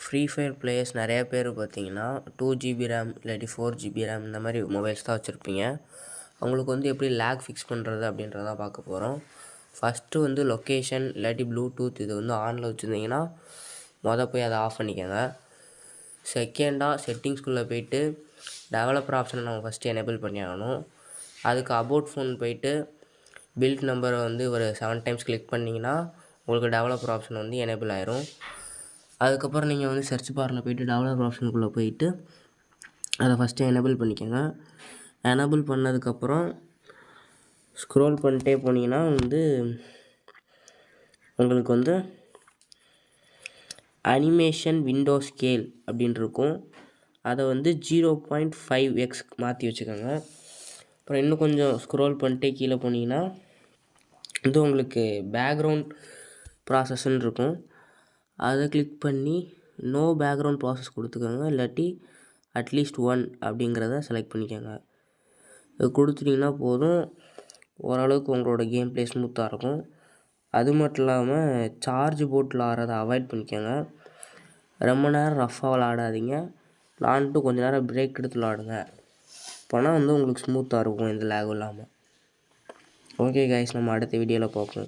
Free fire players நிறையா பேர் பார்த்தீங்கன்னா 2 GB ரேம் இல்லாட்டி 4 GB ரேம் இந்த மாதிரி மொபைல்ஸ் தான் வச்சுருப்பீங்க. அவங்களுக்கு வந்து எப்படி லேக் ஃபிக்ஸ் பண்ணுறது அப்படின்றத பார்க்க போகிறோம். ஃபஸ்ட்டு வந்து லொக்கேஷன் இல்லாட்டி ப்ளூடூத் இது வந்து ஆனில் வச்சுருந்தீங்கன்னா போய் அதை ஆஃப் பண்ணிக்கோங்க. செகண்டாக செட்டிங்ஸ்குள்ளே போய்ட்டு டெவலப்பர் ஆப்ஷனை நம்ம ஃபஸ்ட்டு எனேபிள் பண்ணி ஆகணும். அதுக்கு அபவுட் ஃபோன் போய்ட்டு பில்ட் நம்பரை வந்து ஒரு 7 டைம்ஸ் கிளிக் பண்ணிங்கன்னா உங்களுக்கு டெவலப்பர் ஆப்ஷன் வந்து எனேபிள் ஆயிரும். அதுக்கப்புறம் நீங்கள் வந்து சர்ச் பாரில் போய்ட்டு டெவலப்பர் ஆப்ஷனுக்குள்ளே போய்ட்டு அதை ஃபஸ்ட்டு எனேபிள் பண்ணிக்கோங்க. எனேபிள் பண்ணதுக்கப்புறம் ஸ்க்ரோல் பண்ணிட்டே போனீங்கன்னா வந்து உங்களுக்கு வந்து அனிமேஷன் விண்டோ ஸ்கேல் அப்படின்னு இருக்கும். அதை வந்து 0.5x மாற்றி வச்சுக்கோங்க. அப்புறம் இன்னும் கொஞ்சம் ஸ்க்ரோல் பண்ணிட்டே கீழே போனீங்கன்னா இது உங்களுக்கு பேக்ரவுண்ட் ப்ராசஸ்ன்னு இருக்கும். அதை கிளிக் பண்ணி நோ பேக்ரவுண்ட் ப்ராசஸ் கொடுத்துக்கோங்க, இல்லாட்டி அட்லீஸ்ட் 1 அப்படிங்கிறத செலக்ட் பண்ணிக்கோங்க. இது கொடுத்துட்டிங்கன்னா போதும், ஓரளவுக்கு உங்களோட கேம் ப்ளே ஸ்மூத்தாக இருக்கும். அது மட்டும் இல்லாமல் சார்ஜ் போட்டில் ஆடுறதை அவாய்ட் பண்ணிக்கோங்க. ரொம்ப நேரம் ரஃப்பாக விளாடாதீங்க. விளாண்டுட்டு கொஞ்சம் நேரம் பிரேக் எடுத்து விளாடுங்க. அப்போனா வந்து உங்களுக்கு ஸ்மூத்தாக இருக்கும், எந்த லேகும் இல்லாமல். ஓகே கைஸ், நம்ம அடுத்த வீடியோவில் பார்ப்போம்.